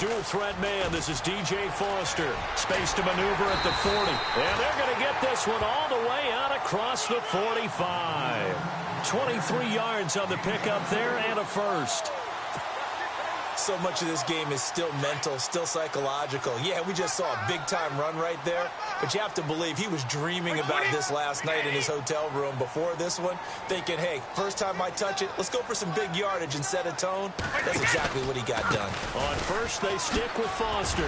dual threat man. This is DJ Foster. Space to maneuver at the 40. And they're going to get this one all the way out across the 45. 23 yards on the pickup there and a first. So much of this game is still mental, still psychological. Yeah, we just saw a big-time run right there, but you have to believe he was dreaming about this last night in his hotel room before this one, thinking, hey, first time I touch it, let's go for some big yardage and set a tone. That's exactly what he got done. On first, they stick with Foster.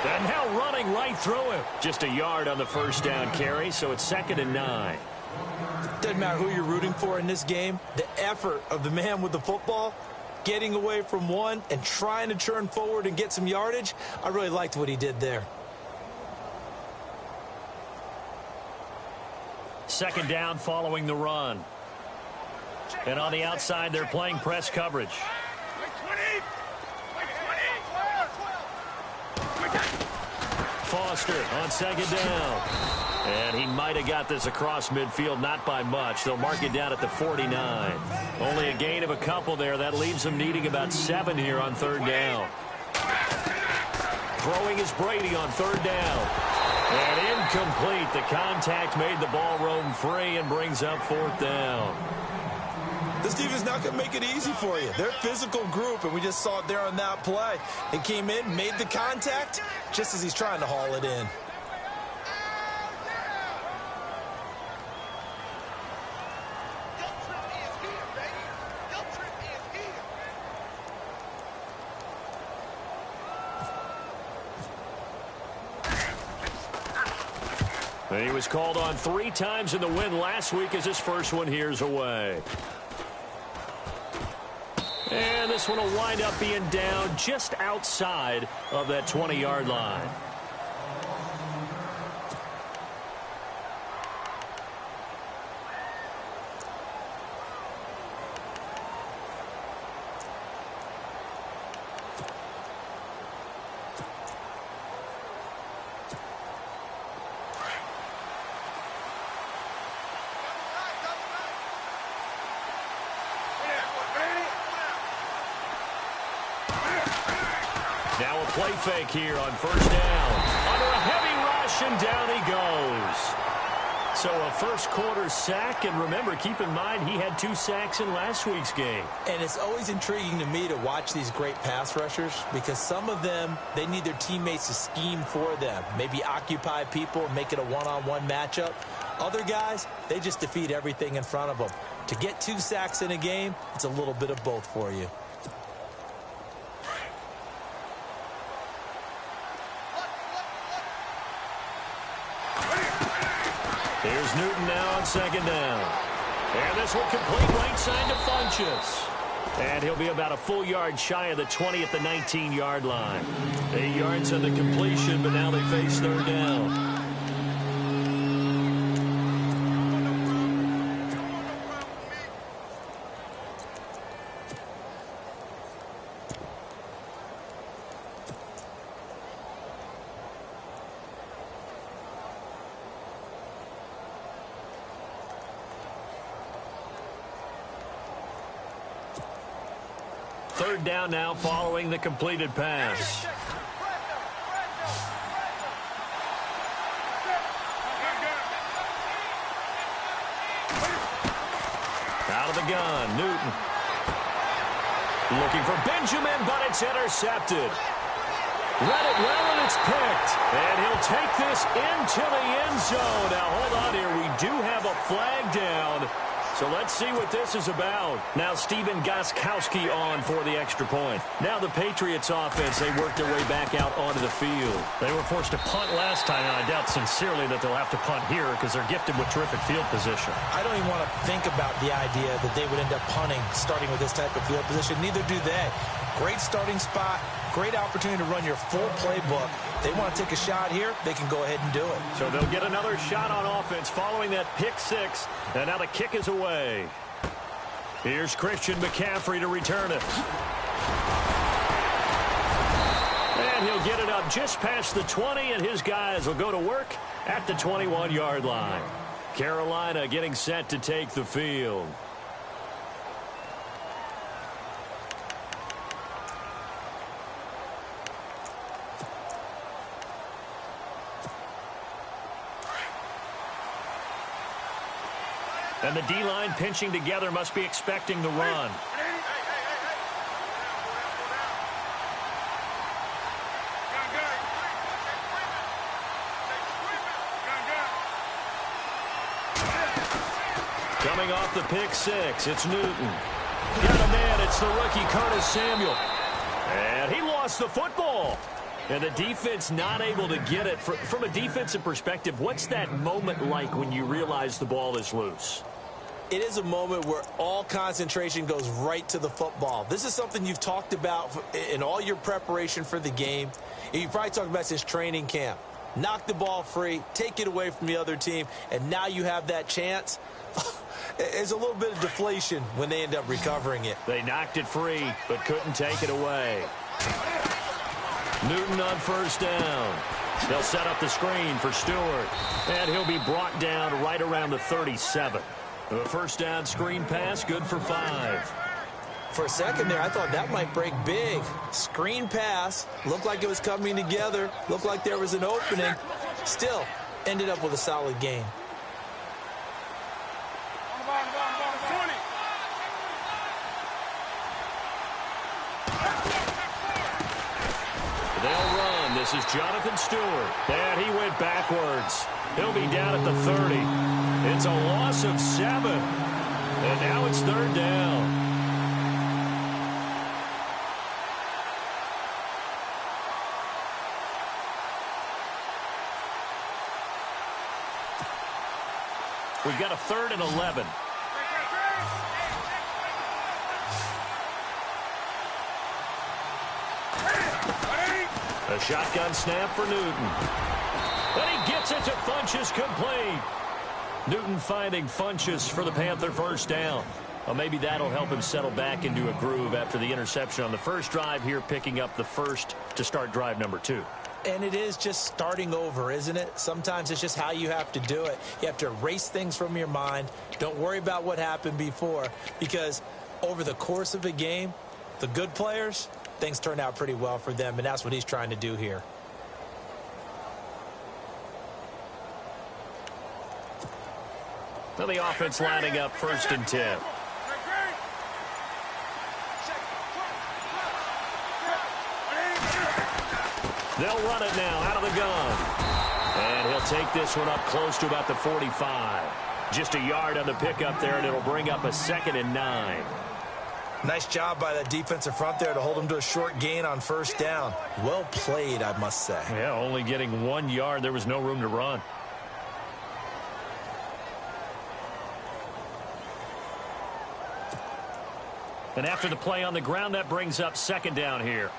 And now running right through him. Just a yard on the first down carry, so it's 2nd and 9. Doesn't matter who you're rooting for in this game, the effort of the man with the football, getting away from one and trying to turn forward and get some yardage, I really liked what he did there. 2nd down following the run. And on the outside, they're playing press coverage. Foster on 2nd down. And he might have got this across midfield, not by much. They'll mark it down at the 49. Only a gain of a couple there. That leaves them needing about 7 here on 3rd down. Throwing is Brady on 3rd down. And incomplete. The contact made the ball roam free and brings up 4th down. This defense not going to make it easy for you. They're a physical group, and we just saw it there on that play. They came in, made the contact, just as he's trying to haul it in. He was called on 3 times in the win last week as his first one here's away. And this one will wind up being down just outside of that 20-yard line. Now a play fake here on 1st down. Under a heavy rush, and down he goes. So a first-quarter sack, and remember, keep in mind, he had 2 sacks in last week's game. And it's always intriguing to me to watch these great pass rushers because some of them, they need their teammates to scheme for them. Maybe occupy people, make it a one-on-one matchup. Other guys, they just defeat everything in front of them. To get 2 sacks in a game, it's a little bit of both for you. Here's Newton now on 2nd down. And this will complete right side to Funchess. And he'll be about a full yard shy of the 20 at the 19-yard line. 8 yards on the completion, but now they face 3rd down. Third down now following the completed pass. Out of the gun, Newton. Looking for Benjamin, but it's intercepted. Read it well, and it's picked. And he'll take this into the end zone. Now, hold on here. We do have a flag down. So let's see what this is about. Now Steven Gostkowski on for the extra point. Now the Patriots offense, they worked their way back out onto the field. They were forced to punt last time, and I doubt sincerely that they'll have to punt here because they're gifted with terrific field position. I don't even want to think about the idea that they would end up punting starting with this type of field position. Neither do they. Great starting spot, great opportunity to run your full playbook. They want to take a shot here, they can go ahead and do it. So they'll get another shot on offense following that pick 6, and now the kick is away. Here's Christian McCaffrey to return it. And he'll get it up just past the 20, and his guys will go to work at the 21-yard line. Carolina getting set to take the field. And the D-line pinching together must be expecting the run. Coming off the pick six, it's Newton. Got a man, it's the rookie Curtis Samuel. And he lost the football. And the defense not able to get it. From a defensive perspective, what's that moment like when you realize the ball is loose? It is a moment where all concentration goes right to the football. This is something you've talked about in all your preparation for the game. And you probably talked about since training camp. Knock the ball free, take it away from the other team, and now you have that chance. It's a little bit of deflation when they end up recovering it. They knocked it free, but couldn't take it away. Newton on first down. They'll set up the screen for Stewart. And he'll be brought down right around the 37. The first down screen pass, good for 5. For a second there, I thought that might break big. Screen pass, looked like it was coming together, looked like there was an opening. Still, ended up with a solid game. They'll run. This is Jonathan Stewart. And he went backwards. He'll be down at the 30. It's a loss of 7. And now it's third down. We've got a 3rd and 11. A shotgun snap for Newton. And he gets it to Funchess, complete. Newton finding Funchess for the Panther first down. Well, maybe that'll help him settle back into a groove after the interception on the first drive here, picking up the first to start drive number 2. And it is just starting over, isn't it? Sometimes it's just how you have to do it. You have to erase things from your mind. Don't worry about what happened before, because over the course of a game, the good players, things turn out pretty well for them, and that's what he's trying to do here. Well, the offense lining up 1st and 10. They'll run it now out of the gun. And he'll take this one up close to about the 45. Just a yard on the pickup there, and it'll bring up a 2nd and 9. Nice job by that defensive front there to hold him to a short gain on first down. Well played, I must say. Yeah, only getting 1 yard. There was no room to run. And after the play on the ground, that brings up 2nd down here.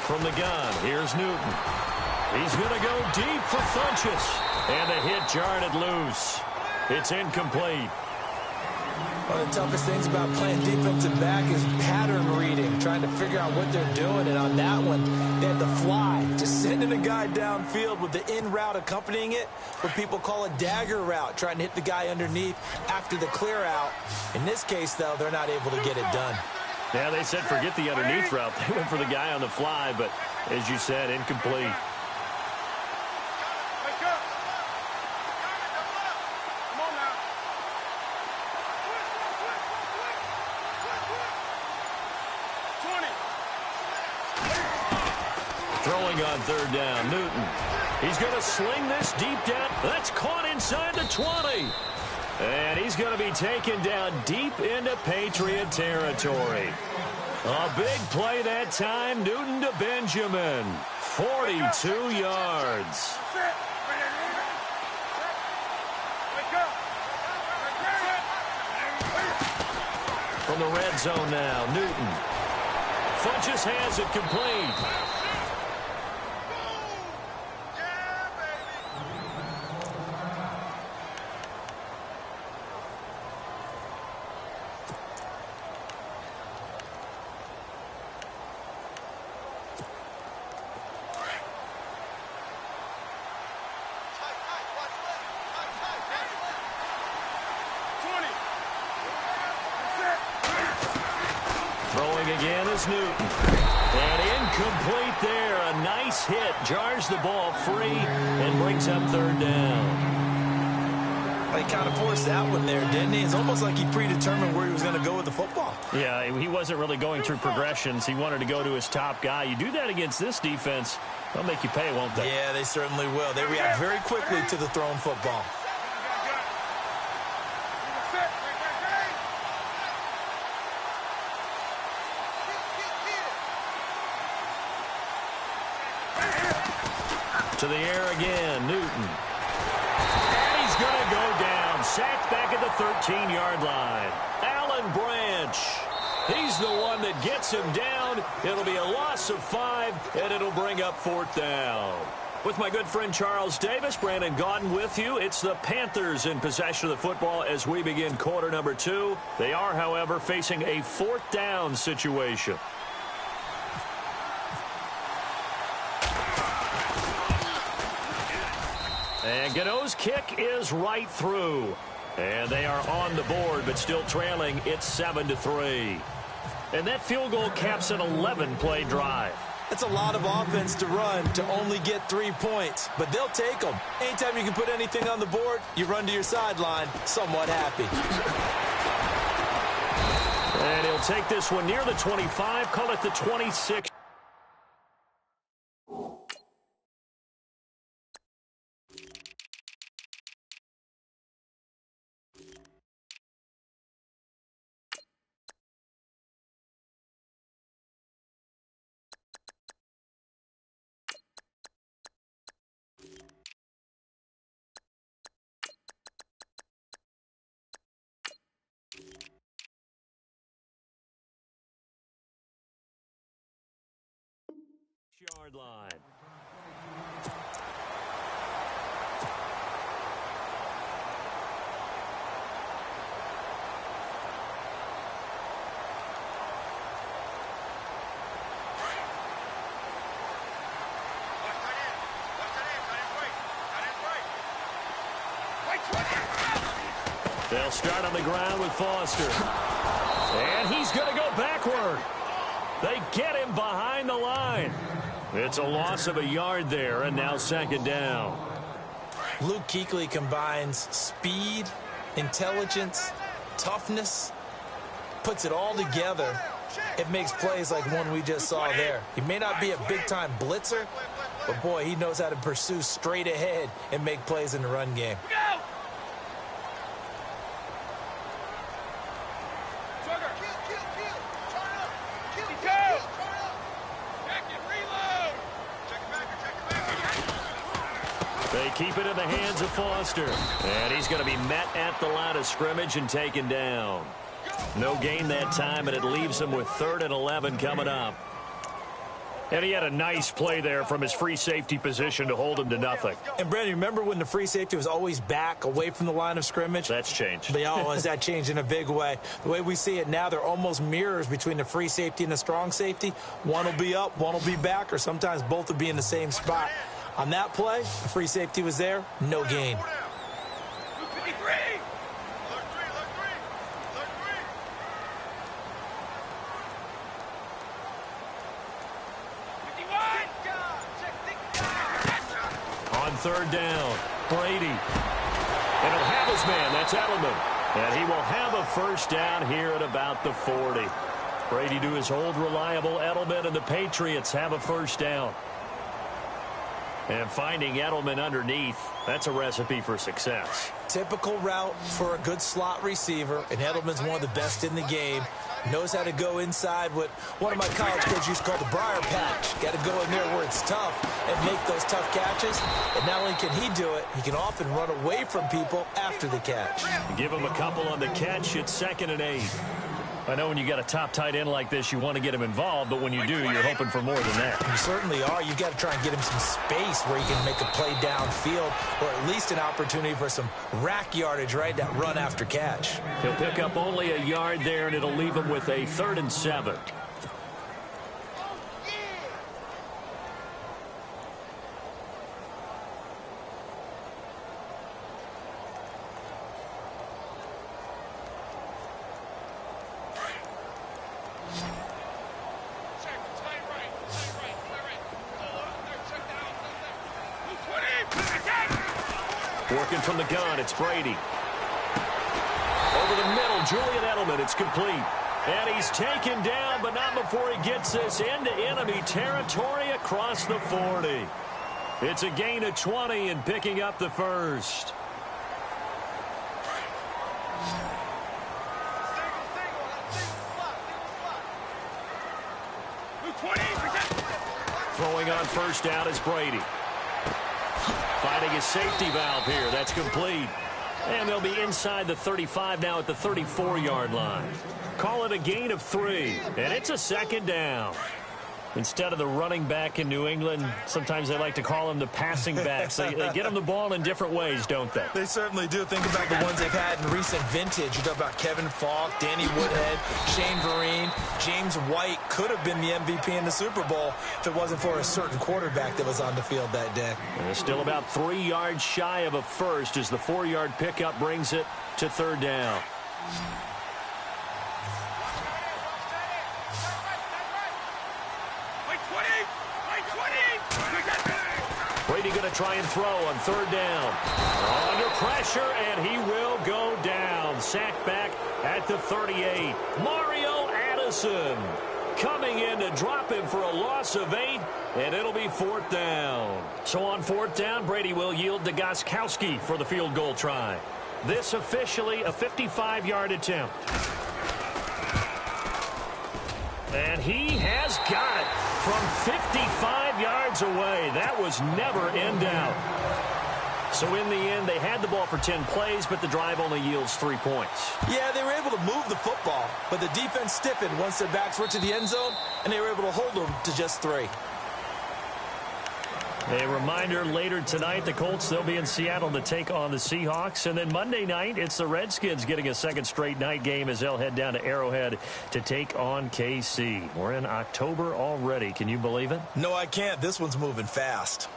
From the gun, here's Newton. He's going to go deep for Funchess. And the hit jarred it loose. It's incomplete. One of the toughest things about playing defensive back is pattern reading, trying to figure out what they're doing. And on that one, they had to fly, just sending a guy downfield with the in route accompanying it, what people call a dagger route, trying to hit the guy underneath after the clear out. In this case, though, they're not able to get it done. Yeah, they said forget the underneath route. They went for the guy on the fly, but as you said, incomplete. Throwing on 3rd down, Newton. He's going to sling this deep down. That's caught inside the 20. And he's going to be taken down deep into Patriot territory. A big play that time. Newton to Benjamin. 42 yards. From the red zone now, Newton. Funchess has it complete. Throwing again is Newton. And incomplete there. A nice hit. Jars the ball free and brings up third down. He kind of forced that one there, didn't he? It's almost like he predetermined where he was going to go with the football. Yeah, he wasn't really going through progressions. He wanted to go to his top guy. You do that against this defense, they'll make you pay, won't they? Yeah, they certainly will. They react very quickly to the thrown football. To the air again, Newton. And he's going to go down. Sacked back at the 13-yard line. Alan Branch. He's the one that gets him down. It'll be a loss of 5, and it'll bring up fourth down. With my good friend Charles Davis, Brandon Gaudin with you. It's the Panthers in possession of the football as we begin quarter number 2. They are, however, facing a fourth down situation. And Gano's kick is right through. And they are on the board, but still trailing. It's 7-3. And that field goal caps an 11-play drive. It's a lot of offense to run to only get 3 points, but they'll take them. Anytime you can put anything on the board, you run to your sideline somewhat happy. And he'll take this one near the 25, call it the 26. Yard line. They'll start on the ground with Foster. And he's going to go backward. They get him behind the line. It's a loss of a yard there, and now second down. Luke Kuechly combines speed, intelligence, toughness, puts it all together. It makes plays like one we just saw there. He may not be a big-time blitzer, but, boy, he knows how to pursue straight ahead and make plays in the run game. They keep it in the hands of Foster. And he's going to be met at the line of scrimmage and taken down. No gain that time, and it leaves him with 3rd and 11 coming up. And he had a nice play there from his free safety position to hold him to nothing. And, Brandon, remember when the free safety was always back away from the line of scrimmage? That's changed. But, has that changed in a big way? The way we see it now, they're almost mirrors between the free safety and the strong safety. One will be up, one will be back, or sometimes both will be in the same spot. On that play, the free safety was there, no gain. On 3rd down, Brady. And he'll have his man, that's Edelman. And he will have a first down here at about the 40. Brady to his old reliable Edelman, and the Patriots have a first down. And finding Edelman underneath, that's a recipe for success. Typical route for a good slot receiver, and Edelman's one of the best in the game. Knows how to go inside what one of my college coaches used to call the briar patch. Got to go in there where it's tough and make those tough catches. And not only can he do it, he can often run away from people after the catch. Give him a couple on the catch. It's 2nd and 8. I know when you got a top tight end like this, you want to get him involved, but when you do, you're hoping for more than that. You certainly are. You've got to try and get him some space where he can make a play downfield, or at least an opportunity for some rack yardage, right? That run after catch. He'll pick up only a yard there, and it'll leave him with a 3rd and 7. looking from the gun. It's Brady. Over the middle, Julian Edelman. It's complete. And he's taken down, but not before he gets this into enemy territory across the 40. It's a gain of 20 and picking up the first. Throwing on first down is Brady. Finding his safety valve here. That's complete. And they'll be inside the 35 now at the 34-yard line. Call it a gain of 3, and it's a second down. Instead of the running back in New England, sometimes they like to call them the passing backs. They get them the ball in different ways, don't they? They certainly do. Think about the ones they've had in recent vintage. You talk about Kevin Falk, Danny Woodhead, Shane Vereen, James White could have been the MVP in the Super Bowl if it wasn't for a certain quarterback that was on the field that day. And they're still about 3 yards shy of a first as the 4-yard pickup brings it to third down. Brady going to try and throw on third down. Under pressure, and he will go down. Sacked back at the 38. Mario Addison coming in to drop him for a loss of 8, and it'll be fourth down. So on fourth down, Brady will yield to Gostkowski for the field goal try. This officially a 55-yard attempt. And he has got it from 55 yards away. That was never in doubt. So in the end, they had the ball for 10 plays, but the drive only yields 3 points. Yeah, they were able to move the football, but the defense stiffened once their backs were to the end zone, and they were able to hold them to just 3. A reminder, later tonight, the Colts, they'll be in Seattle to take on the Seahawks. And then Monday night, it's the Redskins getting a second straight night game as they'll head down to Arrowhead to take on KC. We're in October already. Can you believe it? No, I can't. This one's moving fast.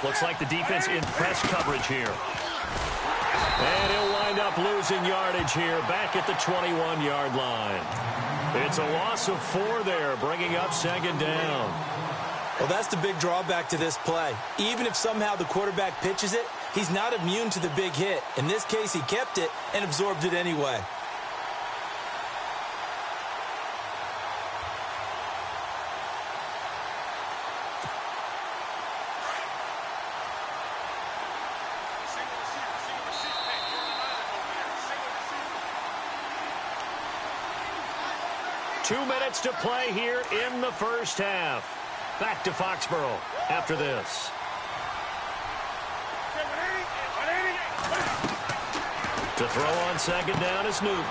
Looks like the defense in press coverage here. And he'll wind up losing yardage here back at the 21-yard line. It's a loss of 4 there, bringing up second down. Well, that's the big drawback to this play. Even if somehow the quarterback pitches it, he's not immune to the big hit. In this case, he kept it and absorbed it anyway. Two minutes to play here in the first half. Back to Foxborough after this. To throw on second down is Newton.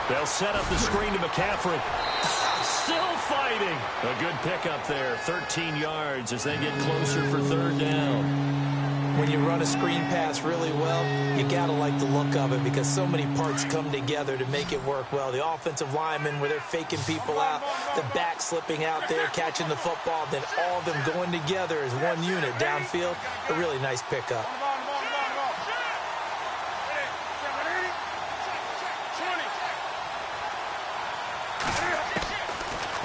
They'll set up the screen to McCaffrey. Still fighting. A good pickup there. 13 yards as they get closer for third down. When you run a screen pass really well, you got to like the look of it because so many parts come together to make it work well. The offensive linemen, where they're faking people out, the back slipping out there, catching the football, then all of them going together as one unit downfield. A really nice pickup.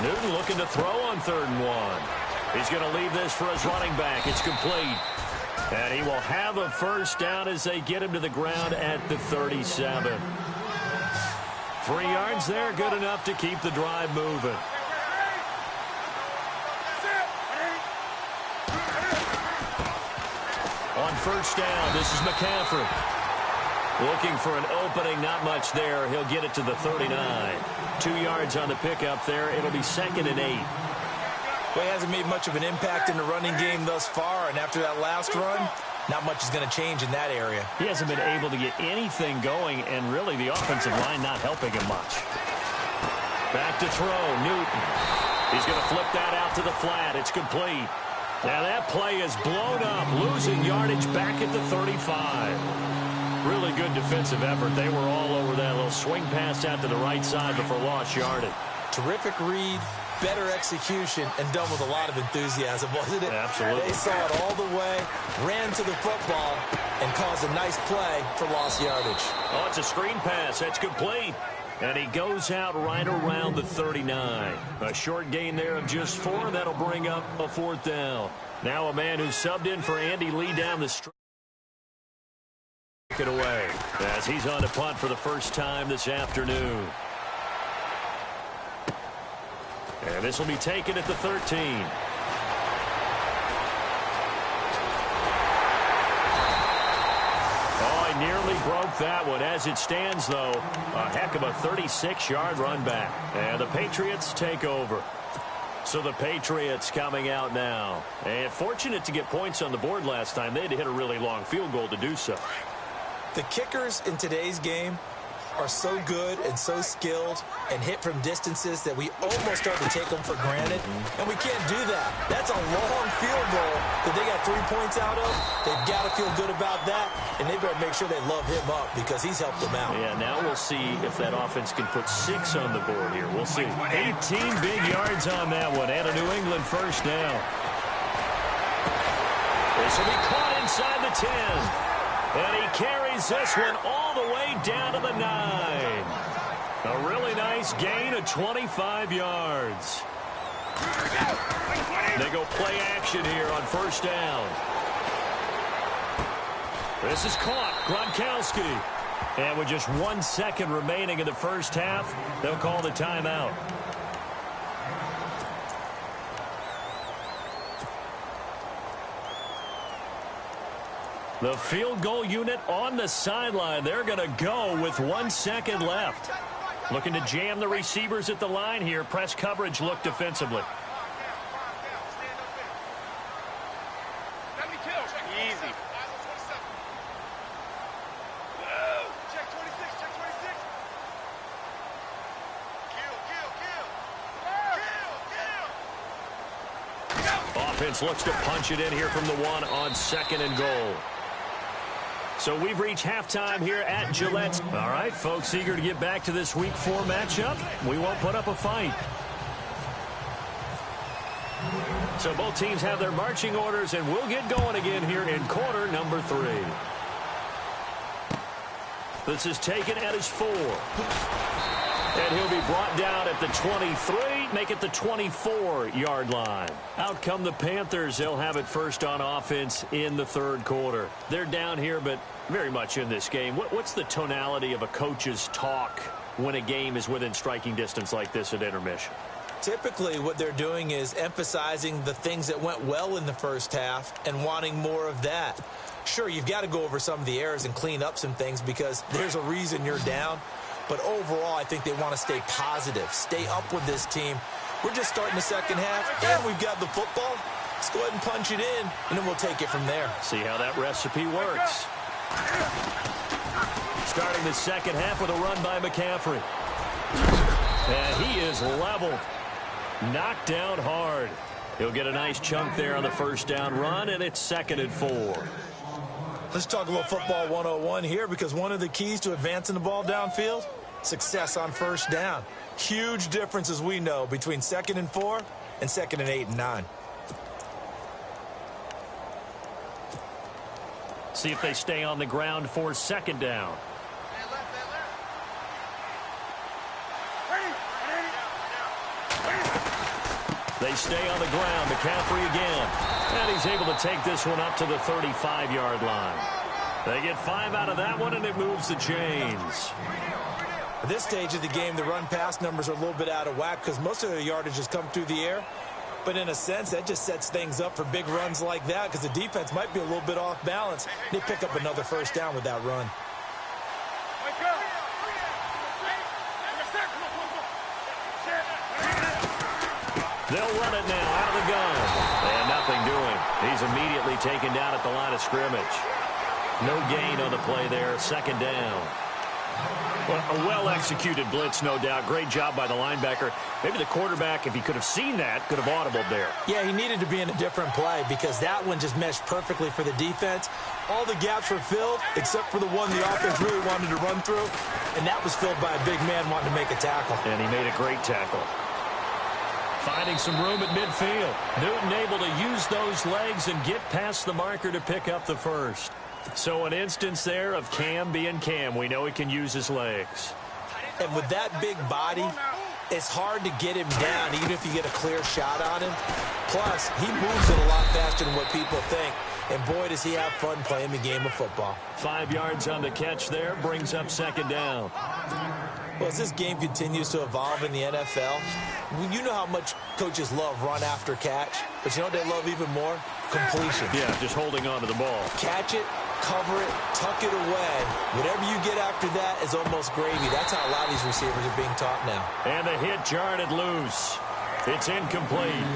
Newton looking to throw on 3rd and 1. He's going to leave this for his running back. It's complete. And he will have a first down as they get him to the ground at the 37. 3 yards there, good enough to keep the drive moving. On first down, this is McCaffrey. Looking for an opening, not much there. He'll get it to the 39. 2 yards on the pickup there. It'll be 2nd and 8. Well, he hasn't made much of an impact in the running game thus far, and after that last run, not much is going to change in that area. He hasn't been able to get anything going, and really the offensive line not helping him much. Back to throw, Newton. He's going to flip that out to the flat. It's complete. Now that play is blown up, losing yardage back at the 35. Really good defensive effort. They were all over that little swing pass out to the right side before lost yardage. Terrific read, better execution and done with a lot of enthusiasm, wasn't it? Absolutely. They saw it all the way, ran to the football, and caused a nice play for lost yardage. Oh, it's a screen pass. That's complete. And he goes out right around the 39. A short gain there of just 4. That'll bring up a 4th down. Now a man who's subbed in for Andy Lee down the stretch. It away as he's on to punt for the first time this afternoon. And this will be taken at the 13. Oh, he nearly broke that one. As it stands, though, a heck of a 36-yard run back. And the Patriots take over. So the Patriots coming out now. And fortunate to get points on the board last time. They had to hit a really long field goal to do so. The kickers in today's game are so good and so skilled and hit from distances that we almost start to take them for granted, and we can't do that. That's a long field goal that they got 3 points out of. They've got to feel good about that, and they better make sure they love him up because he's helped them out. Yeah, now we'll see if that offense can put 6 on the board here. We'll see. 18 big yards on that one, and a New England first down. This will be caught inside the 10. And he carries this one all the way down to the 9. A really nice gain of 25 yards. They go play action here on first down. This is caught. Gronkowski. And with just 1 second remaining in the first half, they'll call the timeout. The field goal unit on the sideline. They're going to go with 1 second left. Looking to jam the receivers at the line here. Press coverage look defensively. Easy. Offense looks to punch it in here from the 1 on 2nd and goal. So we've reached halftime here at Gillette. All right, folks, eager to get back to this Week 4 matchup. We won't put up a fight. So both teams have their marching orders, and we'll get going again here in quarter number 3. This is taken at his 4. And he'll be brought down at the 23, make it the 24-yard line. Out come the Panthers. They'll have it first on offense in the 3rd quarter. They're down here, but very much in this game. What's the tonality of a coach's talk when a game is within striking distance like this at intermission? Typically, what they're doing is emphasizing the things that went well in the first half and wanting more of that. Sure, you've got to go over some of the errors and clean up some things because there's a reason you're down. But overall, I think they want to stay positive, stay up with this team. We're just starting the second half, and we've got the football. Let's go ahead and punch it in, and then we'll take it from there. See how that recipe works. Starting the second half with a run by McCaffrey. And he is leveled. Knocked down hard. He'll get a nice chunk there on the first down run, and it's 2nd and 4. Let's talk about football 101 here because one of the keys to advancing the ball downfield, success on first down. Huge difference, as we know, between 2nd and 4 and 2nd and 8 and 9. See if they stay on the ground for 2nd down. They stay on the ground. McCaffrey again. And he's able to take this one up to the 35-yard line. They get 5 out of that one, and it moves the chains. At this stage of the game, the run-pass numbers are a little bit out of whack because most of their yardage has come through the air. But in a sense, that just sets things up for big runs like that because the defense might be a little bit off balance. They pick up another first down with that run. They'll run it now out of the gun. And nothing doing. He's immediately taken down at the line of scrimmage. No gain on the play there. 2nd down. Well, a well-executed blitz, no doubt. Great job by the linebacker. Maybe the quarterback, if he could have seen that, could have audibled there. Yeah, he needed to be in a different play because that one just meshed perfectly for the defense. All the gaps were filled except for the one the offense really wanted to run through, and that was filled by a big man wanting to make a tackle. And he made a great tackle. Finding some room at midfield. Newton able to use those legs and get past the marker to pick up the first. So an instance there of Cam being Cam. We know he can use his legs. And with that big body, it's hard to get him down even if you get a clear shot on him. Plus, he moves it a lot faster than what people think. And boy, does he have fun playing the game of football. 5 yards on the catch there, brings up second down. Well, as this game continues to evolve in the NFL, you know how much coaches love run after catch, but you know what they love even more? Completion. Yeah, just holding on to the ball. Catch it, cover it, tuck it away. Whatever you get after that is almost gravy. That's how a lot of these receivers are being taught now. And the hit jarred it loose. It's incomplete.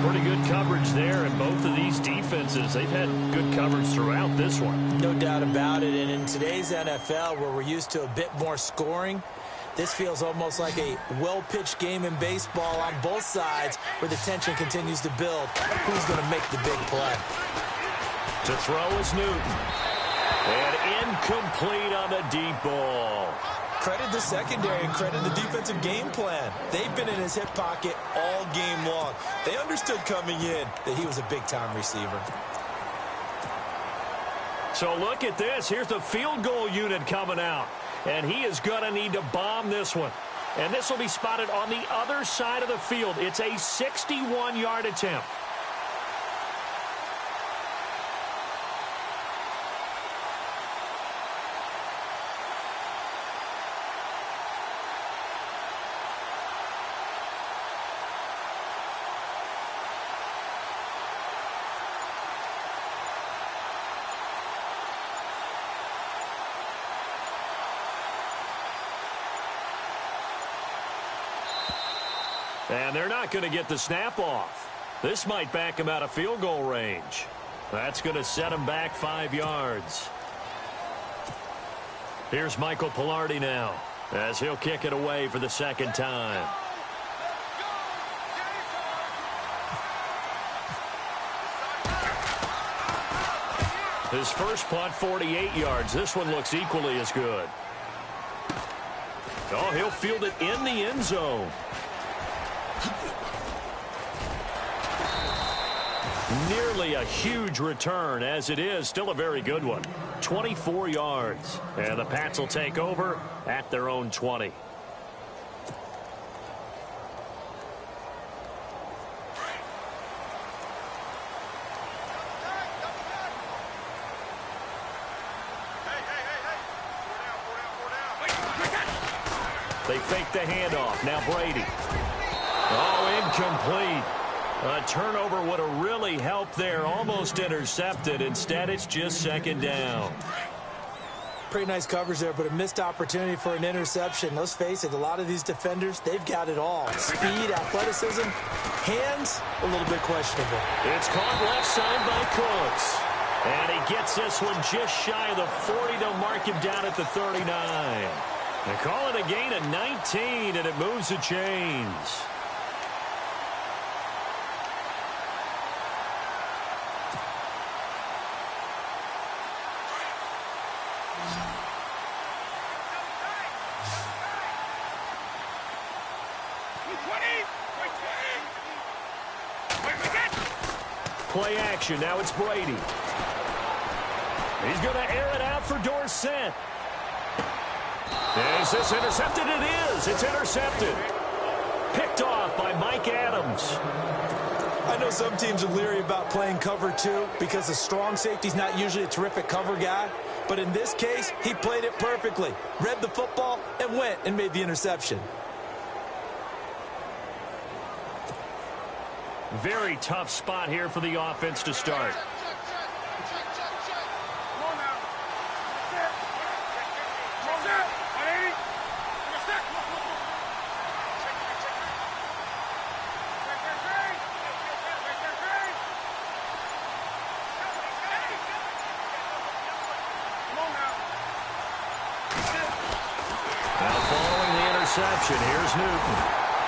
Pretty good coverage there, and both of these defenses, they've had good coverage throughout this one. No doubt about it, and in today's NFL, where we're used to a bit more scoring, this feels almost like a well-pitched game in baseball on both sides, where the tension continues to build. Who's going to make the big play? To throw is Newton. And incomplete on the deep ball. Credit the secondary and credit the defensive game plan. They've been in his hip pocket all game long. They understood coming in that he was a big-time receiver. So look at this. Here's the field goal unit coming out. And he is going to need to bomb this one. And this will be spotted on the other side of the field. It's a 61-yard attempt. And they're not going to get the snap off. This might back him out of field goal range. That's going to set him back 5 yards. Here's Michael Pilardi now, as he'll kick it away for the second time. His first punt, 48 yards. This one looks equally as good. Oh, he'll field it in the end zone. Nearly a huge return, as it is still a very good one. 24 yards. And the Pats will take over at their own 20. They fake the handoff. Now Brady. Oh, incomplete. A turnover would have really helped there. Almost intercepted. Instead, it's just second down. Pretty nice coverage there, but a missed opportunity for an interception. Let's face it, a lot of these defenders, they've got it all. Speed, athleticism, hands, a little bit questionable. It's caught left side by Cooks. And he gets this one just shy of the 40 to mark him down at the 39. They call it a gain of 19, and it moves the chains. Play action. Now it's Brady. He's going to air it out for Dorsett. Is this intercepted? It is. It's intercepted. Picked off by Mike Adams. I know some teams are leery about playing cover two because a strong safety's not usually a terrific cover guy. But in this case, he played it perfectly. Read the football and went and made the interception. Very tough spot here for the offense to start. Now following the interception, here's Newton.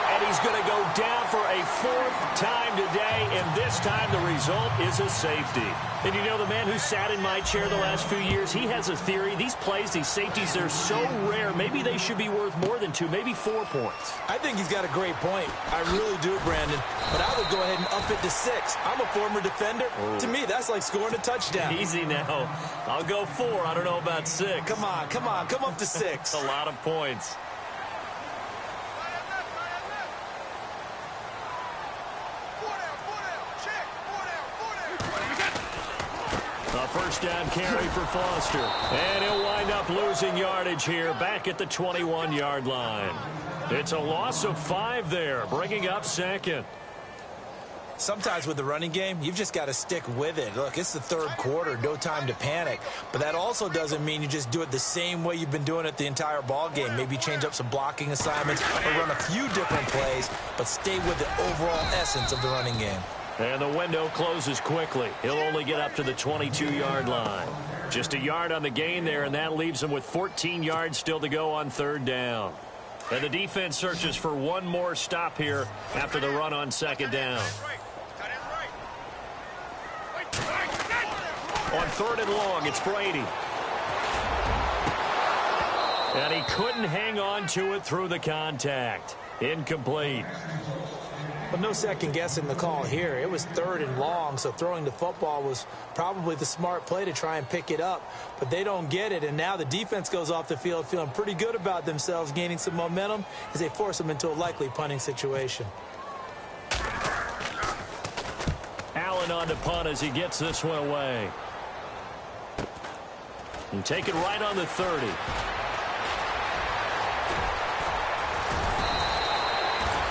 And he's going to go down for a fourth time today, and this time the result is a safety. And you know, the man who sat in my chair the last few years, he has a theory. These plays, these safeties, they're so rare. Maybe they should be worth more than 2, maybe 4 points. I think he's got a great point. I really do, Brandon. But I would go ahead and up it to 6. I'm a former defender. To me, that's like scoring a touchdown. Easy now. I'll go 4. I don't know about 6. Come on. Come up to 6. A lot of points. A first down carry for Foster. And he'll wind up losing yardage here back at the 21-yard line. It's a loss of 5 there, bringing up second. Sometimes with the running game, you've just got to stick with it. Look, it's the third quarter, no time to panic. But that also doesn't mean you just do it the same way you've been doing it the entire ball game. Maybe change up some blocking assignments or run a few different plays, but stay with the overall essence of the running game. And the window closes quickly. He'll only get up to the 22-yard line. Just a yard on the gain there, and that leaves him with 14 yards still to go on third down. And the defense searches for one more stop here after the run on second down. On third and long, it's Brady. And he couldn't hang on to it through the contact. Incomplete. But no second guessing the call here. It was third and long, so throwing the football was probably the smart play to try and pick it up. But they don't get it, and now the defense goes off the field feeling pretty good about themselves, gaining some momentum as they force them into a likely punting situation. Allen on to punt as he gets this one away. And take it right on the 30.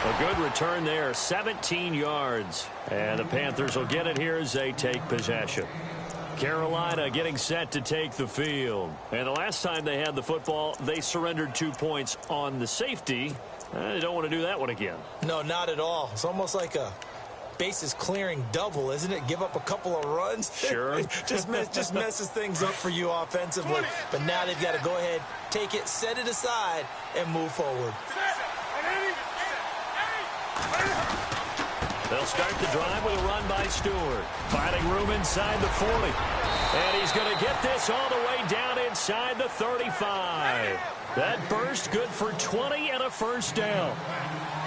A good return there, 17 yards. And the Panthers will get it here as they take possession. Carolina getting set to take the field. And the last time they had the football, they surrendered 2 points on the safety. They don't want to do that one again. No, not at all. It's almost like a bases clearing double, isn't it? Give up a couple of runs. Sure. just messes things up for you offensively. But now they've got to go ahead, take it, set it aside, and move forward. They'll start the drive with a run by Stewart. Finding room inside the 40. And he's going to get this all the way down inside the 35. That burst good for 20 and a first down.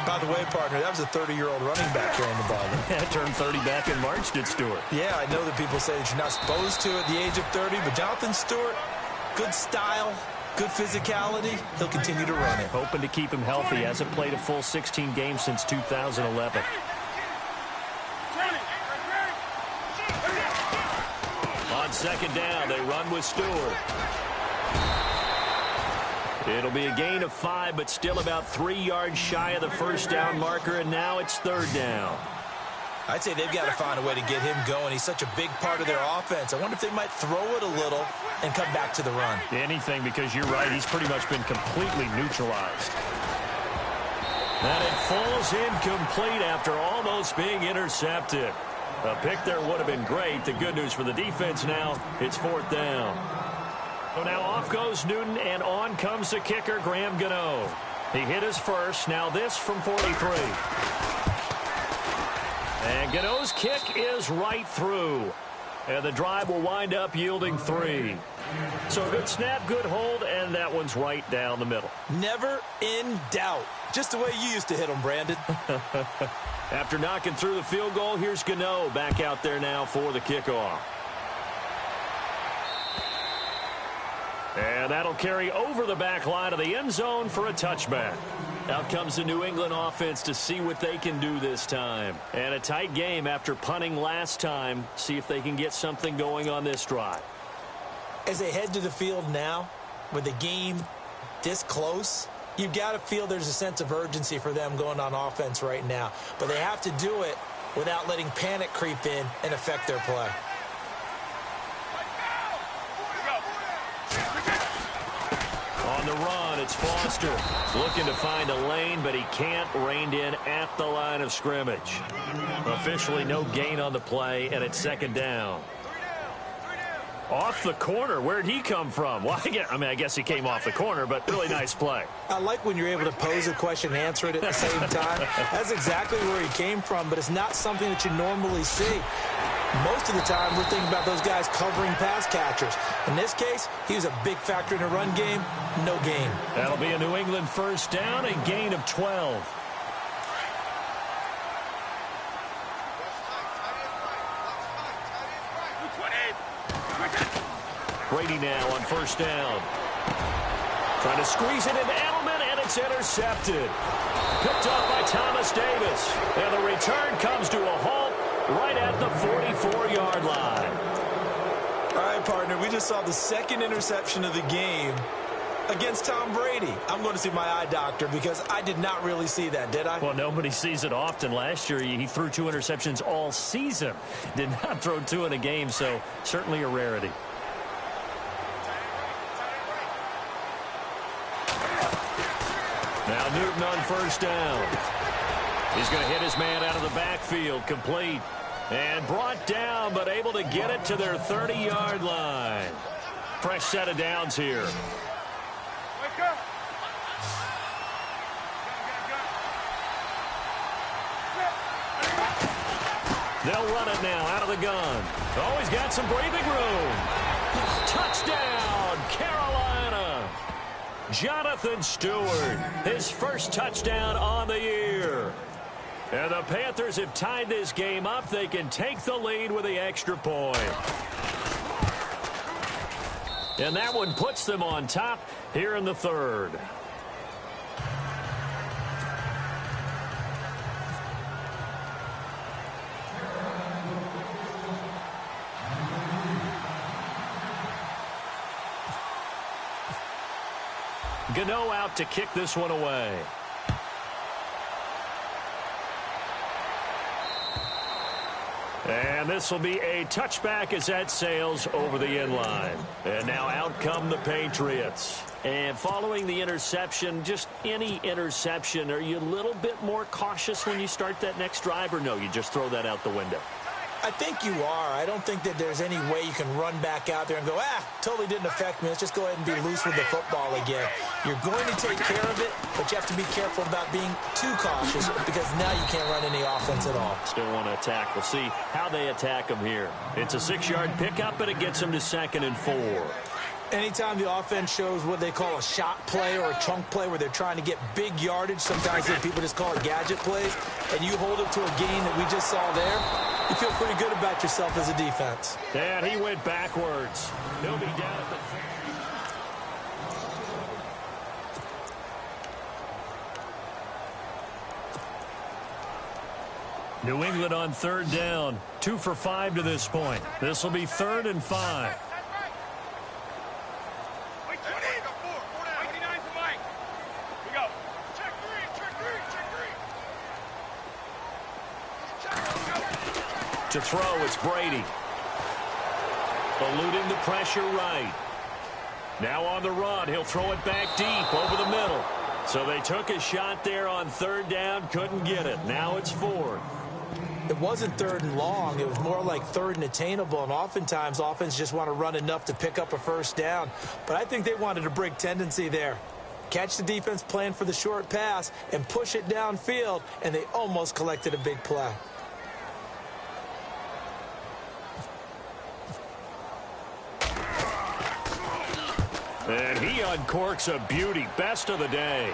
By the way, partner, that was a 30-year-old running back carrying the ball. Yeah, turned 30 back in March, did Stewart. Yeah, I know that people say that you're not supposed to at the age of 30, but Jonathan Stewart, good style, good physicality. He'll continue to run it. Hoping to keep him healthy. Hasn't played a full 16 games since 2011. On second down, they run with Stewart. It'll be a gain of 5, but still about 3 yards shy of the first down marker, and now it's third down. I'd say they've got to find a way to get him going. He's such a big part of their offense. I wonder if they might throw it a little and come back to the run. Anything, because you're right. He's pretty much been completely neutralized. And it falls incomplete after almost being intercepted. A pick there would have been great. The good news for the defense now, it's fourth down. So now off goes Newton, and on comes the kicker, Graham Gano. He hit his first. Now this from 43. And Gano's kick is right through. And the drive will wind up yielding 3. So good snap, good hold, and that one's right down the middle. Never in doubt. Just the way you used to hit them, Brandon. After knocking through the field goal, here's Gano back out there now for the kickoff. And that'll carry over the back line of the end zone for a touchback. Out comes the New England offense to see what they can do this time. And a tight game after punting last time. See if they can get something going on this drive. As they head to the field now, with the game this close, you've got to feel there's a sense of urgency for them going on offense right now. But they have to do it without letting panic creep in and affect their play. On the run, it's Foster looking to find a lane, but he can't. Reined in at the line of scrimmage. Officially no gain on the play, and it's second down. Off the corner. Where'd he come from? Well, I guess he came off the corner, but really nice play. I like when you're able to pose a question and answer it at the same time. That's exactly where he came from, but it's not something that you normally see. Most of the time, we're thinking about those guys covering pass catchers. In this case, he was a big factor in the run game. No gain. That'll be a New England first down, a gain of 12. Brady now on first down. Trying to squeeze it into Edelman, and it's intercepted. Picked up by Thomas Davis. And the return comes to a halt right at the 44-yard line. All right, partner, we just saw the second interception of the game against Tom Brady. I'm going to see my eye doctor because I did not really see that, did I? Well, nobody sees it often. Last year, he threw 2 interceptions all season. Did not throw 2 in a game, so certainly a rarity. Now Newton on first down. He's going to hit his man out of the backfield, complete. And brought down, but able to get it to their 30-yard line. Fresh set of downs here. They'll run it now out of the gun. Oh, he's got some breathing room. Touchdown, Carolina. Jonathan Stewart, his first touchdown on the year. And the Panthers have tied this game up. They can take the lead with the extra point. And that one puts them on top here in the third. Gano out to kick this one away. And this will be a touchback as that sails over the end line. And now out come the Patriots. And following the interception, just any interception, are you a little bit more cautious when you start that next drive, or no, you just throw that out the window? I think you are. I don't think that there's any way you can run back out there and go, totally didn't affect me. Let's just go ahead and be loose with the football again. You're going to take care of it, but you have to be careful about being too cautious because now you can't run any offense at all. Still want to attack. We'll see how they attack them here. It's a 6-yard pickup, and it gets them to 2nd and 4. Anytime the offense shows what they call a shot play or a chunk play where they're trying to get big yardage, sometimes people just call it gadget plays, and you hold it to a gain that we just saw there, you feel pretty good about yourself as a defense. And he went backwards. He'll be down at the... New England on 3rd down. 2 for 5 to this point. This will be 3rd and 5. To throw, it's Brady. Eluding the pressure right. Now on the run, he'll throw it back deep over the middle. So they took a shot there on 3rd down, couldn't get it. Now it's 4th. It wasn't 3rd and long. It was more like 3rd and attainable, and oftentimes offense just want to run enough to pick up a first down. But I think they wanted a break tendency there. Catch the defense playing for the short pass and push it downfield, and they almost collected a big play. And he uncorks a beauty. Best of the day.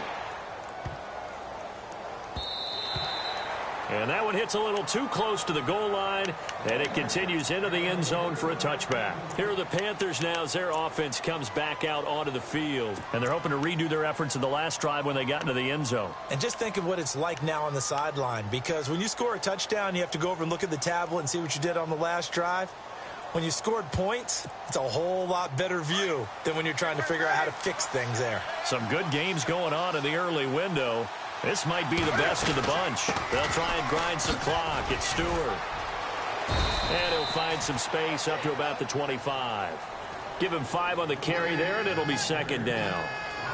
And that one hits a little too close to the goal line, and it continues into the end zone for a touchback. Here are the Panthers now as their offense comes back out onto the field. And they're hoping to redo their efforts in the last drive when they got into the end zone. And just think of what it's like now on the sideline, because when you score a touchdown, you have to go over and look at the tablet and see what you did on the last drive. When you scored points, it's a whole lot better view than when you're trying to figure out how to fix things there. Some good games going on in the early window. This might be the best of the bunch. They'll try and grind some clock. It's Stewart. And he'll find some space up to about the 25. Give him 5 on the carry there, and it'll be 2nd down.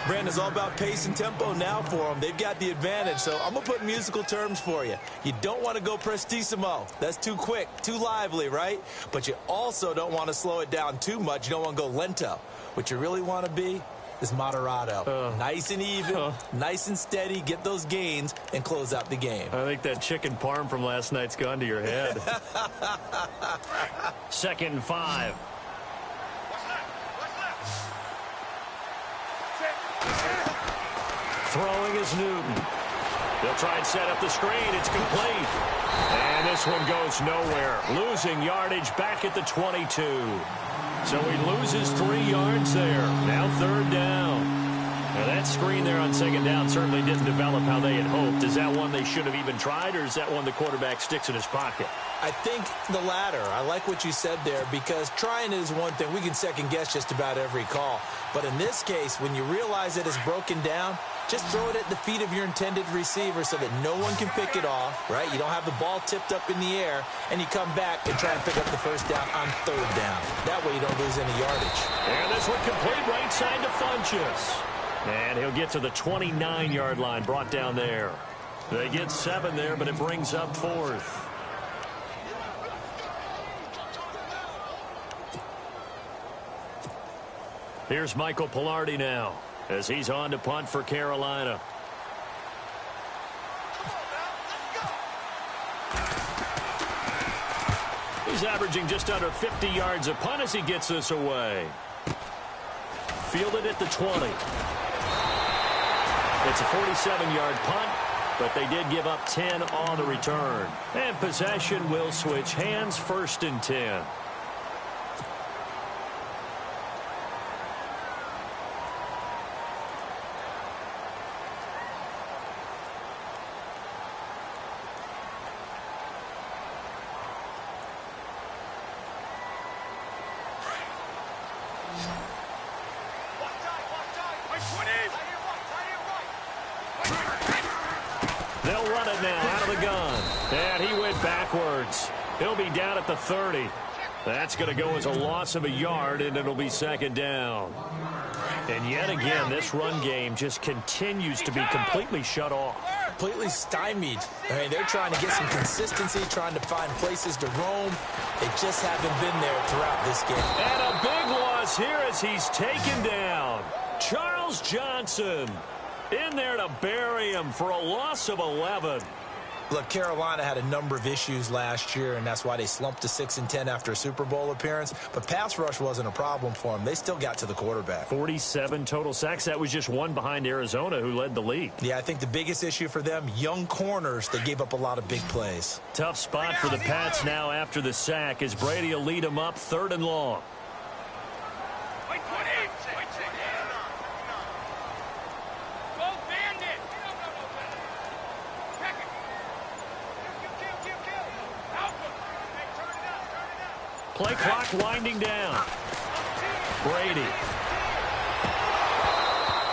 Brandon, it's all about pace and tempo now for them. They've got the advantage, so I'm going to put musical terms for you. You don't want to go prestissimo. That's too quick, too lively, right? But you also don't want to slow it down too much. You don't want to go lento. What you really want to be is moderato. Nice and even, nice and steady, get those gains, and close out the game. I think that chicken parm from last night's gone to your head. 2nd and 5. Throwing is Newton. They'll try and set up the screen. It's complete. And this one goes nowhere. Losing yardage back at the 22. So he loses 3 yards there. Now 3rd down. Now that screen there on 2nd down certainly didn't develop how they had hoped. Is that one they should have even tried, or is that one the quarterback sticks in his pocket? I think the latter. I like what you said there, because trying it is one thing. We can second guess just about every call. But in this case, when you realize it is broken down, just throw it at the feet of your intended receiver so that no one can pick it off, right? You don't have the ball tipped up in the air, and you come back and try and pick up the 1st down on 3rd down. That way you don't lose any yardage. And this one complete right side to Funchess. And he'll get to the 29-yard line, brought down there. They get 7 there, but it brings up 4th. Here's Michael Pilardi now, as he's on to punt for Carolina. He's averaging just under 50 yards a punt as he gets this away. Fielded at the 20. It's a 47-yard punt, but they did give up 10 on the return. And possession will switch hands, 1st and 10. They'll run it now out of the gun. And he went backwards. He'll be down at the 30. That's going to go as a loss of a yard, and it'll be 2nd down. And yet again, this run game just continues to be completely shut off. Completely stymied. I mean, they're trying to get some consistency, trying to find places to roam. They just haven't been there throughout this game. And a big loss here as he's taken down. Charles Johnson in there to bury him for a loss of 11. Look, Carolina had a number of issues last year, and that's why they slumped to 6-10 after a Super Bowl appearance. But pass rush wasn't a problem for them. They still got to the quarterback. 47 total sacks. That was just one behind Arizona, who led the league. Yeah, I think the biggest issue for them, young corners, they gave up a lot of big plays. Tough spot for the Pats now after the sack, as Brady will lead them up 3rd and long. Play clock winding down. Brady.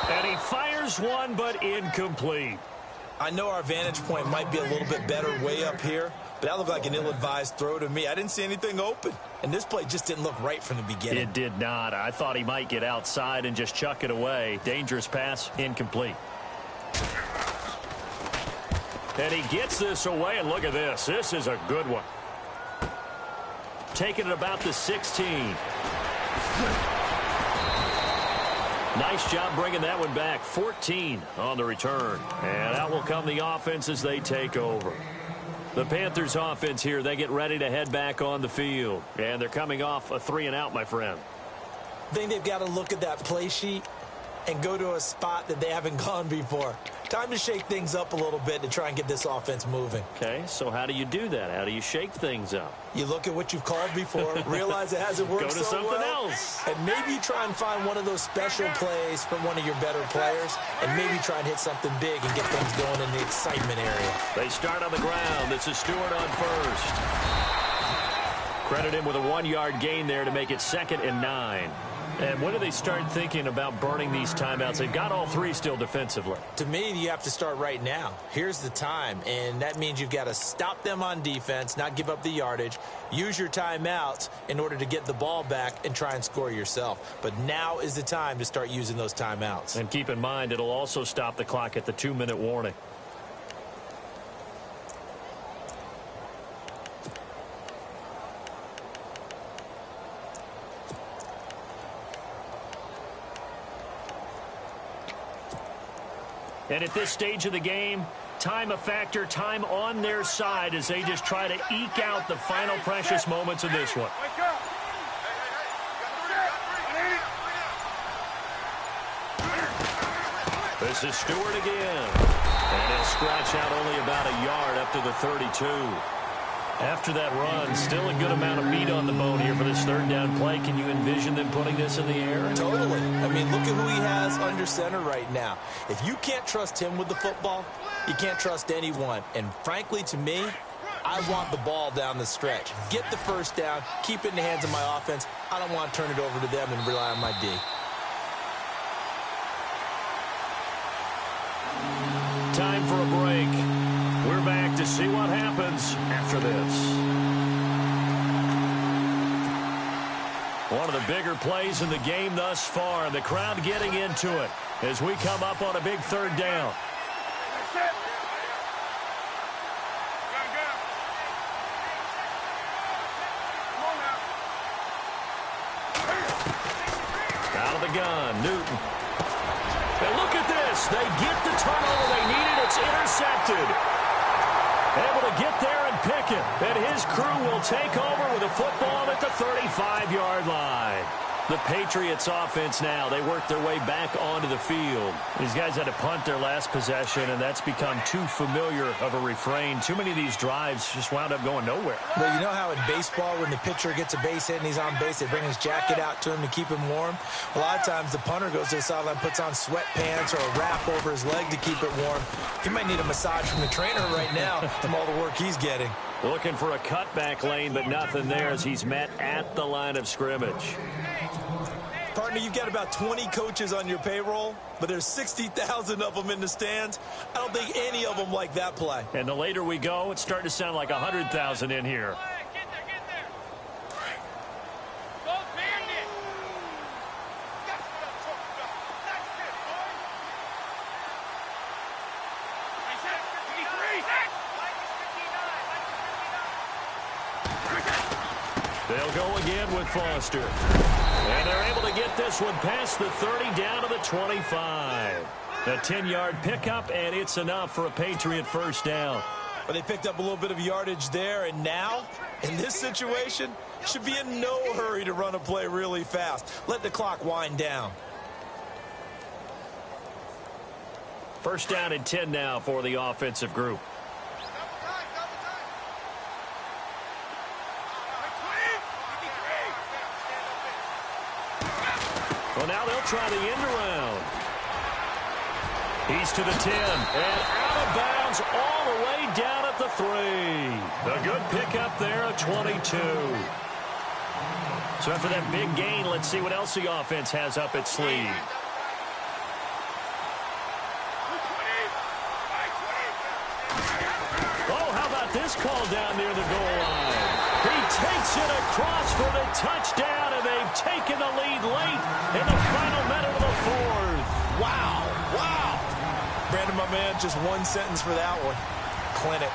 And he fires one, but incomplete. I know our vantage point might be a little bit better way up here, but that looked like an ill-advised throw to me. I didn't see anything open, and this play just didn't look right from the beginning. It did not. I thought he might get outside and just chuck it away. Dangerous pass, incomplete. And he gets this away, and look at this. This is a good one. Taking it about the 16. Nice job bringing that one back. 14 on the return. And out will come the offense as they take over. The Panthers offense here, they get ready to head back on the field. And they're coming off a 3-and-out, my friend. I think they've got to look at that play sheet and go to a spot that they haven't gone before. Time to shake things up a little bit to try and get this offense moving. Okay, so how do you do that? How do you shake things up? You look at what you've called before, realize it hasn't worked Go to so something well, else. and maybe try and find one of those special plays from one of your better players, and maybe try and hit something big and get things going in the excitement area. They start on the ground. This is Stewart on first. Credit him with a 1-yard gain there to make it 2nd and 9. And when do they start thinking about burning these timeouts? They've got all three still defensively. To me, you have to start right now. Here's the time, and that means you've got to stop them on defense, not give up the yardage, use your timeouts in order to get the ball back and try and score yourself. But now is the time to start using those timeouts. And keep in mind, it'll also stop the clock at the 2-minute warning. And at this stage of the game, time a factor, time on their side as they just try to eke out the final precious moments of this one. This is Stewart again. And he'll scratch out only about a yard up to the 32. After that run, still a good amount of meat on the bone here for this third down play. Can you envision them putting this in the air? Totally. I mean, look at who he has under center right now. If you can't trust him with the football, you can't trust anyone. And frankly, to me, I want the ball down the stretch. Get the first down, keep it in the hands of my offense. I don't want to turn it over to them and rely on my D. Time for a break. We're back to see what happens after this. One of the bigger plays in the game thus far, and the crowd getting into it as we come up on a big third down. Out of the gun, Newton. And look at this. They get the turnover they needed. It's intercepted. Able to get there and pick it. And his crew will take over with a football at the 35-yard line. The Patriots offense now, they work their way back onto the field. These guys had to punt their last possession, and that's become too familiar of a refrain. Too many of these drives just wound up going nowhere. Well, you know how in baseball when the pitcher gets a base hit and he's on base, they bring his jacket out to him to keep him warm? A lot of times the punter goes to the sideline, puts on sweatpants or a wrap over his leg to keep it warm. He might need a massage from the trainer right now from all the work he's getting. Looking for a cutback lane, but nothing there as he's met at the line of scrimmage. Partner, you've got about 20 coaches on your payroll, but there's 60,000 of them in the stands. I don't think any of them like that play. And the later we go, it's starting to sound like 100,000 in here. They'll go again with Foster. And they're able to get this one past the 30 down to the 25. A 10-yard pickup, and it's enough for a Patriot first down. But they picked up a little bit of yardage there, and now, in this situation, should be in no hurry to run a play really fast. Let the clock wind down. First down and 10 now for the offensive group. Well, now they'll try the end around. He's to the 10, and out of bounds all the way down at the 3. A good pickup there at 22. So after that big gain, let's see what else the offense has up its sleeve. Oh, how about this call down near the goal line? He takes it across for the touchdown, and they've taken the lead late in the final minute of the fourth. Wow, wow. Brandon, my man, just one sentence for that one. Clinic.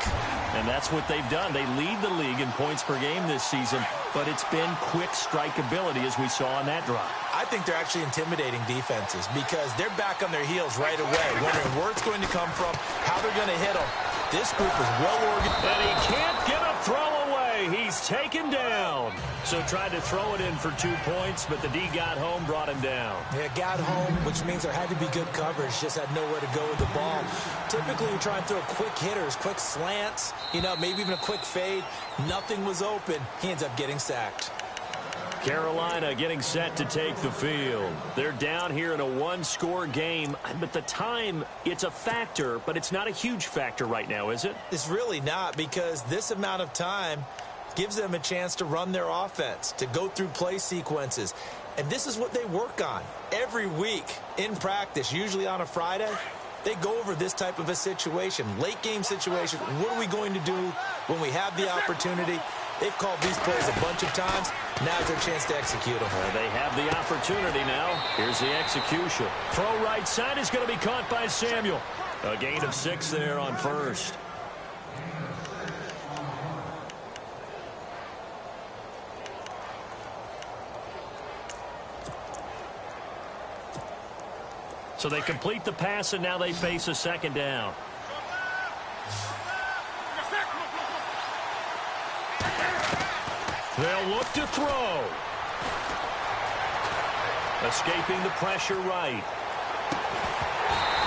And that's what they've done. They lead the league in points per game this season, but it's been quick strikeability as we saw on that drive. I think they're actually intimidating defenses because they're back on their heels right away, wondering where it's going to come from, how they're going to hit them. This group is well organized. And he can't get a throw away. He's taken down. So tried to throw it in for 2 points, but the D got home, brought him down. Yeah, got home, which means there had to be good coverage. Just had nowhere to go with the ball. Typically, we try and throw quick hitters, quick slants, you know, maybe even a quick fade. Nothing was open. He ends up getting sacked. Carolina getting set to take the field. They're down here in a one-score game, but the time, it's a factor, but it's not a huge factor right now, is it? It's really not, because this amount of time gives them a chance to run their offense, to go through play sequences. And this is what they work on every week in practice, usually on a Friday. They go over this type of a situation, late game situation. What are we going to do when we have the opportunity? They've called these plays a bunch of times. Now's their chance to execute them. They have the opportunity now. Here's the execution. Throw right side is going to be caught by Samuel. A gain of 6 there on first. So they complete the pass, and now they face a second down. They'll look to throw. Escaping the pressure right.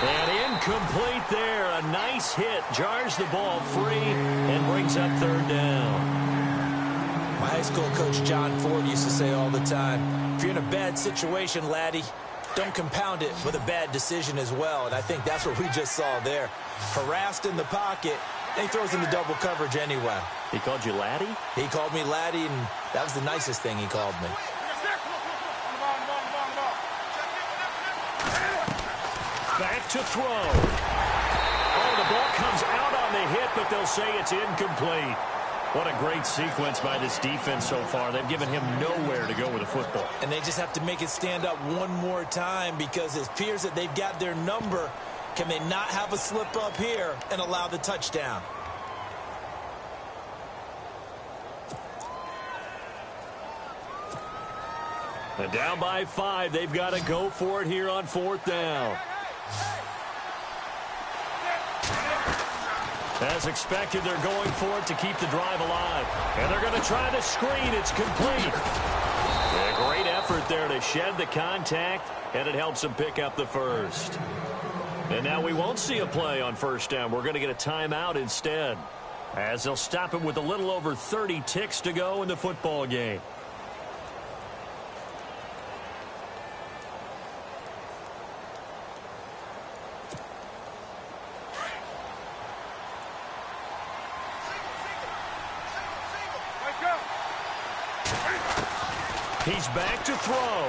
And incomplete there. A nice hit. Jars the ball free and brings up third down. My high school coach, John Ford, used to say all the time, if you're in a bad situation, laddie, don't compound it with a bad decision as well. And I think that's what we just saw there. Harassed in the pocket, and he throws in the double coverage anyway. He called you laddie? He called me laddie, and that was the nicest thing he called me. Back to throw. Oh, the ball comes out on the hit, but they'll say it's incomplete. What a great sequence by this defense so far. They've given him nowhere to go with the football. And they just have to make it stand up one more time because it appears that they've got their number. Can they not have a slip up here and allow the touchdown? And down by 5. They've got to go for it here on 4th down. As expected, they're going for it to keep the drive alive. And they're going to try the screen. It's complete. A great effort there to shed the contact, and it helps them pick up the first. And now we won't see a play on 1st down. We're going to get a timeout instead, as they'll stop it with a little over 30 ticks to go in the football game. He's back to throw.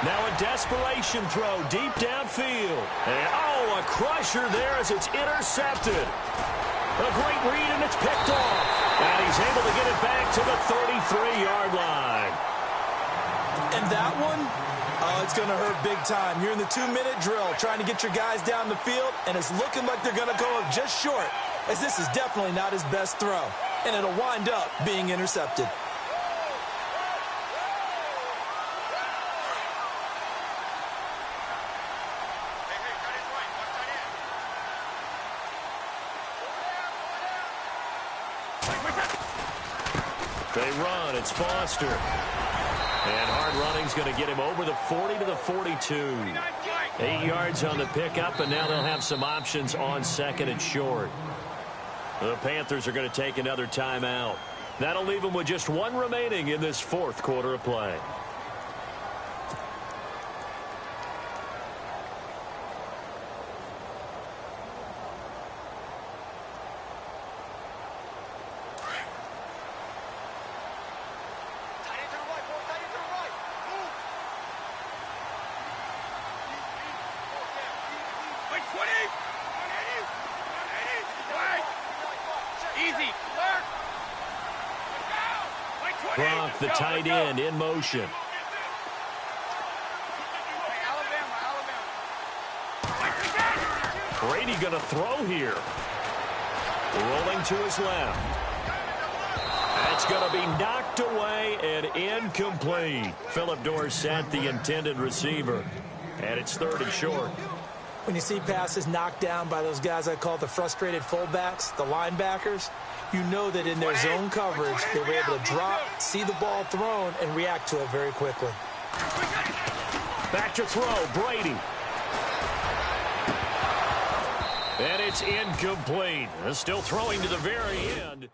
Now a desperation throw deep downfield. And, oh, a crusher there as it's intercepted. A great read, and it's picked off. And he's able to get it back to the 33-yard line. And that one, oh, it's going to hurt big time. You're in the 2-minute drill trying to get your guys down the field, and it's looking like they're going to go up just short, as this is definitely not his best throw. And it'll wind up being intercepted. They run. It's Foster. And hard running's going to get him over the 40 to the 42. 8 yards on the pickup, and now they'll have some options on 2nd and short. The Panthers are going to take another timeout. That'll leave them with just 1 remaining in this 4th quarter of play. Gronk, the tight end, in motion. Brady going to throw here. Rolling to his left. That's going to be knocked away and incomplete. Phillip Dorsett, the intended receiver. And it's 3rd and short. When you see passes knocked down by those guys I call the frustrated fullbacks, the linebackers, you know that in their zone coverage, they were able to drop, see the ball thrown, and react to it very quickly. Back to throw, Brady. And it's incomplete. Still throwing to the very end.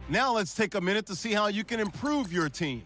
Now let's take a minute to see how you can improve your team.